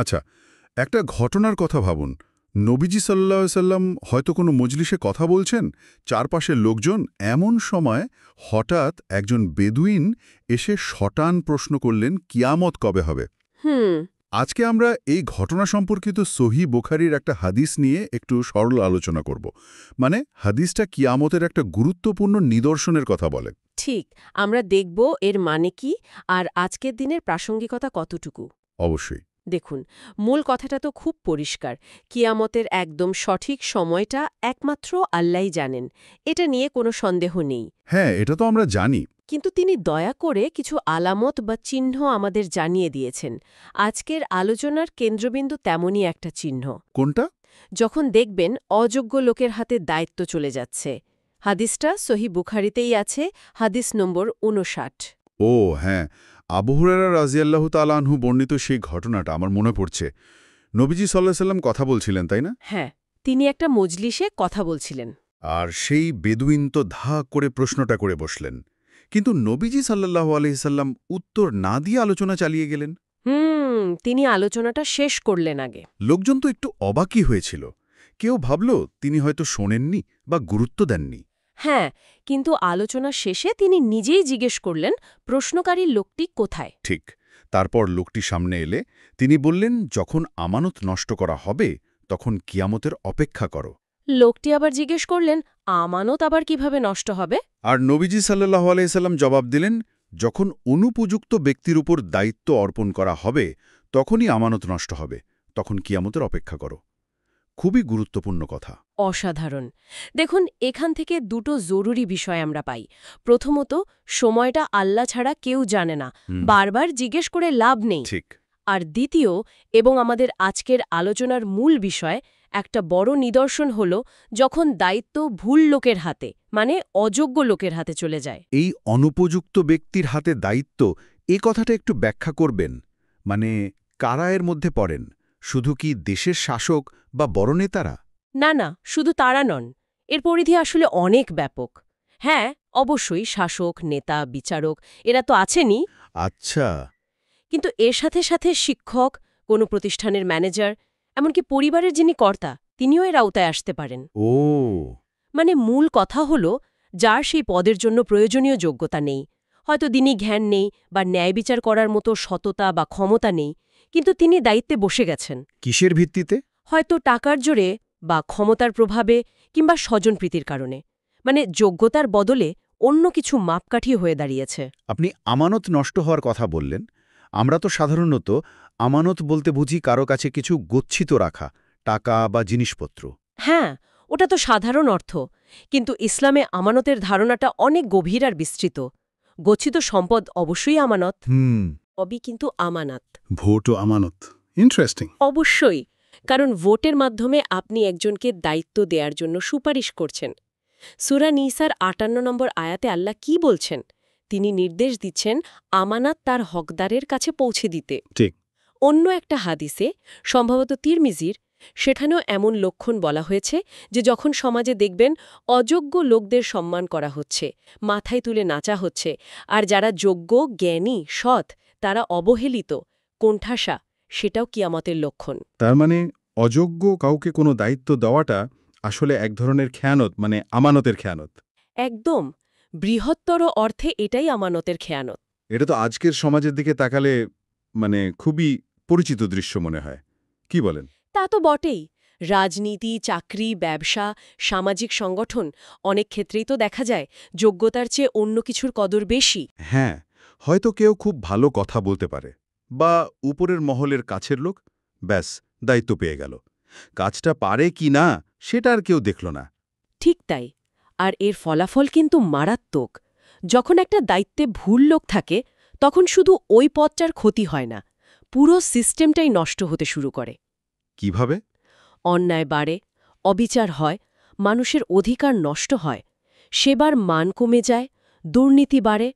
আচ্ছা, একটা ঘটনার কথা ভাবুন। নবীজি সাল্লাল্লাহু আলাইহি সাল্লাম হয়তো কোনো মজলিসে কথা বলছেন, চারপাশের লোকজন, এমন সময় হঠাৎ একজন বেদুইন এসে শটান প্রশ্ন করলেন, কিয়ামত কবে হবে? হুম। আজকে আমরা এই ঘটনা সম্পর্কিত সহিহ বুখারীর একটা হাদিস নিয়ে একটু সরল আলোচনা করব। মানে হাদিসটা কিয়ামতের একটা গুরুত্বপূর্ণ নিদর্শনের কথা বলে। ঠিক, আমরা দেখব এর মানে কি আর আজকের দিনের প্রাসঙ্গিকতা কতটুকু। অবশ্যই। দেখুন, মূল কথাটা তো খুব পরিষ্কার। কিয়ামতের একদম সঠিক সময়টা একমাত্র আল্লাহই জানেন, এটা নিয়ে কোনো সন্দেহ নেই। হ্যাঁ, এটা তো আমরা জানি। কিন্তু তিনি দয়া করে কিছু আলামত বা চিহ্ন আমাদের জানিয়ে দিয়েছেন। আজকের আলোচনার কেন্দ্রবিন্দু তেমনই একটা চিহ্ন। কোনটা? যখন দেখবেন অযোগ্য লোকের হাতে দায়িত্ব চলে যাচ্ছে। হাদিসটা সহিহ বুখারীতেই আছে, হাদিস নম্বর ৫৯। ও হ্যাঁ, আবু হুরায়রা রাদিয়াল্লাহু তাআলা আনহু বর্ণিত সেই ঘটনাটা আমার মনে পড়ছে। নবীজি সাল্লাল্লাহু আলাইহি সাল্লাম কথা বলছিলেন, তাই না? হ্যাঁ, তিনি একটা মজলিসে কথা বলছিলেন। আর সেই বেদুইন তো ধা করে প্রশ্নটা করে বসলেন। কিন্তু নবীজি সাল্লাল্লাহু আলাইহি সাল্লাম উত্তর না দিয়ে আলোচনা চালিয়ে গেলেন। তিনি আলোচনাটা শেষ করলেন আগে। লোকজন তো একটু অবাকই হয়েছিল। কেউ ভাবল তিনি হয়তো শোনেননি বা গুরুত্ব দেননি। হ্যাঁ, কিন্তু আলোচনা শেষে তিনি নিজেই জিজ্ঞেস করলেন, প্রশ্নকারী লোকটি কোথায়? ঠিক। তারপর লোকটি সামনে এলে তিনি বললেন, যখন আমানত নষ্ট করা হবে তখন কিয়ামতের অপেক্ষা করো। লোকটি আবার জিজ্ঞেস করলেন, আমানত আবার কিভাবে নষ্ট হবে? আর নবীজি সাল্লাল্লাহু আলাইহি সাল্লাম জবাব দিলেন, যখন অনুপযুক্ত ব্যক্তির উপর দায়িত্ব অর্পণ করা হবে তখনই আমানত নষ্ট হবে, তখন কিয়ামতের অপেক্ষা করো। খুবই গুরুত্বপূর্ণ কথা। অসাধারণ। দেখুন, এখান থেকে দুটো জরুরি বিষয় আমরা পাই। প্রথমত, সময়টা আল্লাহ ছাড়া কেউ জানে না, বারবার জিজ্ঞেস করে লাভ নেই। ঠিক। আর দ্বিতীয়, এবং আমাদের আজকের আলোচনার মূল বিষয়, একটা বড় নিদর্শন হল যখন দায়িত্ব ভুল লোকের হাতে, মানে অযোগ্য লোকের হাতে চলে যায়। এই অনুপযুক্ত ব্যক্তির হাতে দায়িত্ব, এ কথাটা একটু ব্যাখ্যা করবেন। মানে কারা এর মধ্যে পড়েন? শুধু কি দেশের শাসক বা বড় নেতারা? না না, শুধু তারা নন, এর পরিধি আসলে অনেক ব্যাপক। হ্যাঁ, অবশ্যই শাসক, নেতা, বিচারক এরা তো আছেনই, আচ্ছা। কিন্তু এর সাথে সাথে শিক্ষক, কোনো প্রতিষ্ঠানের ম্যানেজার, এমনকি পরিবারের যিনি কর্তা, তিনিও এর আওতায় আসতে পারেন। ও। মানে মূল কথা হল, যার সেই পদের জন্য প্রয়োজনীয় যোগ্যতা নেই, হয়তো দিনই জ্ঞান নেই বা ন্যায় বিচার করার মতো সততা বা ক্ষমতা নেই, কিন্তু তিনি দায়িত্বে বসে গেছেন। কিসের ভিত্তিতে? হয়তো টাকার জোরে বা ক্ষমতার প্রভাবে কিংবা স্বজনপ্রীতির কারণে। মানে যোগ্যতার বদলে অন্য কিছু মাপকাঠি হয়ে দাঁড়িয়েছে। আপনি আমানত নষ্ট হওয়ার কথা বললেন। আমরা তো সাধারণত আমানত বলতে বুঝি কারো কাছে কিছু গচ্ছিত রাখা, টাকা বা জিনিসপত্র। হ্যাঁ, ওটা তো সাধারণ অর্থ, কিন্তু ইসলামে আমানতের ধারণাটা অনেক গভীর আর বিস্তৃত। গচ্ছিত সম্পদ অবশ্যই আমানত, সবই কিন্তু আমানত। ভোটও আমানত। ইন্টারেস্টিং। অবশ্যই, কারণ ভোটের মাধ্যমে আপনি একজনকে দায়িত্ব দেওয়ার জন্য সুপারিশ করছেন। সূরা নিসার ৫৮ নম্বর আয়াতে আল্লাহ কি বলছেন? তিনি নির্দেশ দিচ্ছেন আমানাত তার হকদারের কাছে পৌঁছে দিতে। ঠিক। অন্য একটা হাদিসে, সম্ভবত তিরমিজির, সেখানেও এমন লক্ষণ বলা হয়েছে যে যখন সমাজে দেখবেন অযোগ্য লোকদের সম্মান করা হচ্ছে, মাথায় তুলে নাচা হচ্ছে, আর যারা যোগ্য, জ্ঞানী, সৎ, তারা অবহেলিত, কোণঠাসা, সেটাও কিয়ামতের লক্ষণ। তার মানে অযোগ্য কাউকে কোনো দায়িত্ব দেওয়াটা আসলে এক ধরনের খেয়ানত, মানে আমানতের খেয়ানত। একদম, বৃহত্তর অর্থে এটাই আমানতের খেয়ানত। এটা তো আজকের সমাজের দিকে তাকালে মানে খুবই পরিচিত দৃশ্য মনে হয়। কি বলেন? তা তো বটেই। রাজনীতি, চাকরি, ব্যবসা, সামাজিক সংগঠন, অনেক ক্ষেত্রেই তো দেখা যায় যোগ্যতার চেয়ে অন্য কিছুর কদর বেশি। হ্যাঁ, হয়তো কেউ খুব ভালো কথা বলতে পারে বা উপরের মহলের কাছের লোক, ব্যাস দায়িত্ব পেয়ে গেল। কাজটা পারে কি না সেটা আর কেউ দেখল না। ঠিক তাই। আর এর ফলাফল কিন্তু মারাত্মক। যখন একটা দায়িত্বে ভুল লোক থাকে, তখন শুধু ওই পদটার ক্ষতি হয় না, পুরো সিস্টেমটাই নষ্ট হতে শুরু করে। কিভাবে? অন্যায় বাড়ে, অবিচার হয়, মানুষের অধিকার নষ্ট হয়, সেবার মান কমে যায়, দুর্নীতি বাড়ে,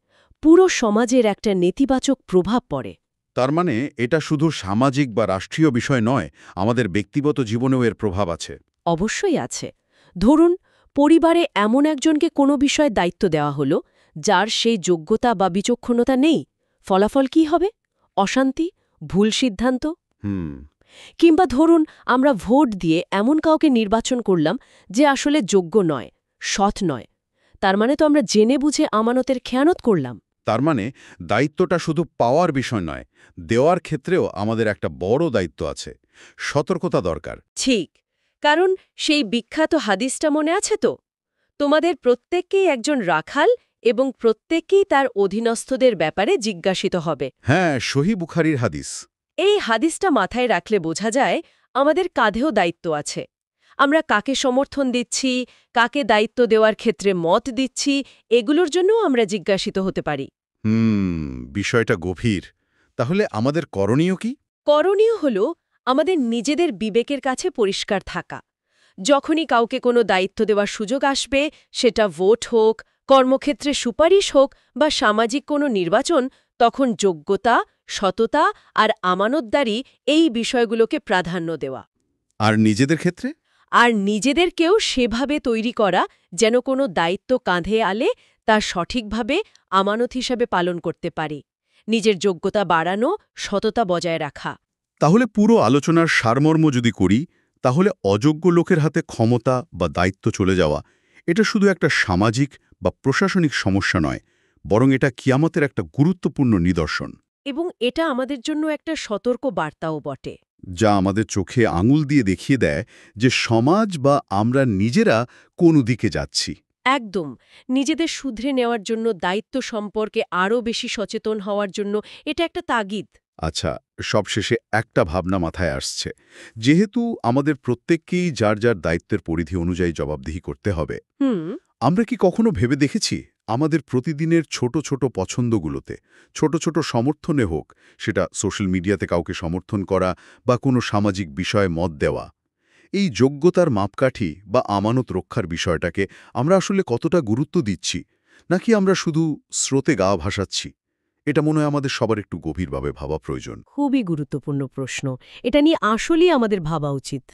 পুরো সমাজের একটা নেতিবাচক প্রভাব পড়ে। তার মানে এটা শুধু সামাজিক বা রাষ্ট্রীয় বিষয় নয়, আমাদের ব্যক্তিগত জীবনেও এর প্রভাব আছে। অবশ্যই আছে। ধরুন, পরিবারে এমন একজনকে কোনো বিষয়ে দায়িত্ব দেওয়া হলো, যার সেই যোগ্যতা বা বিচক্ষণতা নেই। ফলাফল কি হবে? অশান্তি, ভুল সিদ্ধান্ত। কিংবা ধরুন আমরা ভোট দিয়ে এমন কাউকে নির্বাচন করলাম যে আসলে যোগ্য নয়, সৎ নয়। তার মানে তো আমরা জেনে বুঝে আমানতের খেয়ানত করলাম। তার মানে দায়িত্বটা শুধু পাওয়ার বিষয় নয়, দেওয়ার ক্ষেত্রেও আমাদের একটা বড় দায়িত্ব আছে। সতর্কতা দরকার। ঠিক, কারণ সেই বিখ্যাত হাদিসটা মনে আছে তো? তোমাদের প্রত্যেককেই একজন রাখাল এবং প্রত্যেককেই তার অধীনস্থদের ব্যাপারে জিজ্ঞাসিত হবে। হ্যাঁ, সহি বুখারীর হাদিস। এই হাদিসটা মাথায় রাখলে বোঝা যায় আমাদের কাঁধেও দায়িত্ব আছে। আমরা কাকে সমর্থন দিচ্ছি, কাকে দায়িত্ব দেওয়ার ক্ষেত্রে মত দিচ্ছি, এগুলোর জন্যও আমরা জিজ্ঞাসিত হতে পারি। বিষয়টা গভীর। তাহলে আমাদের করণীয় কি? করণীয় হল আমাদের নিজেদের বিবেকের কাছে পরিষ্কার থাকা। যখনই কাউকে কোনো দায়িত্ব দেওয়ার সুযোগ আসবে, সেটা ভোট হোক, কর্মক্ষেত্রে সুপারিশ হোক বা সামাজিক কোনো নির্বাচন, তখন যোগ্যতা, সততা আর আমানতদারি এই বিষয়গুলোকে প্রাধান্য দেওয়া। আর নিজেদের ক্ষেত্রে? আর নিজেদেরকেও সেভাবে তৈরি করা যেন কোনো দায়িত্ব কাঁধে আলে তা সঠিকভাবে আমানত হিসাবে পালন করতে পারে। নিজের যোগ্যতা বাড়ানো, সততা বজায় রাখা। তাহলে পুরো আলোচনার সারমর্ম যদি করি, তাহলে অযোগ্য লোকের হাতে ক্ষমতা বা দায়িত্ব চলে যাওয়া এটা শুধু একটা সামাজিক বা প্রশাসনিক সমস্যা নয়, বরং এটা কিয়ামতের একটা গুরুত্বপূর্ণ নিদর্শন। এবং এটা আমাদের জন্য একটা সতর্ক বার্তাও বটে, যা আমাদের চোখে আঙুল দিয়ে দেখিয়ে দেয় যে সমাজ বা আমরা নিজেরা কোন দিকে যাচ্ছি। একদম। নিজেদের শুধরে নেওয়ার জন্য, দায়িত্ব সম্পর্কে আরও বেশি সচেতন হওয়ার জন্য এটা একটা তাগিদ। আচ্ছা, সবশেষে একটা ভাবনা মাথায় আসছে। যেহেতু আমাদের প্রত্যেককেই যার যার দায়িত্বের পরিধি অনুযায়ী জবাবদিহি করতে হবে, আমরা কি কখনো ভেবে দেখেছি আমাদের প্রতিদিনের ছোট ছোট পছন্দগুলোতে, ছোট ছোট সমর্থনে হোক, সেটা সোশ্যাল মিডিয়াতে কাউকে সমর্থন করা বা কোনো সামাজিক বিষয়ে মত দেওয়া, এই যোগ্যতার মাপকাঠি বা আমানত রক্ষার বিষয়টাকে আমরা আসলে কতটা গুরুত্ব দিচ্ছি, নাকি আমরা শুধু স্রোতে গা ভাসাচ্ছি? এটা মনে হয় আমাদের সবার একটু গভীরভাবে ভাবা প্রয়োজন। খুবই গুরুত্বপূর্ণ প্রশ্ন। এটা নিয়ে আসলেই আমাদের ভাবা উচিত।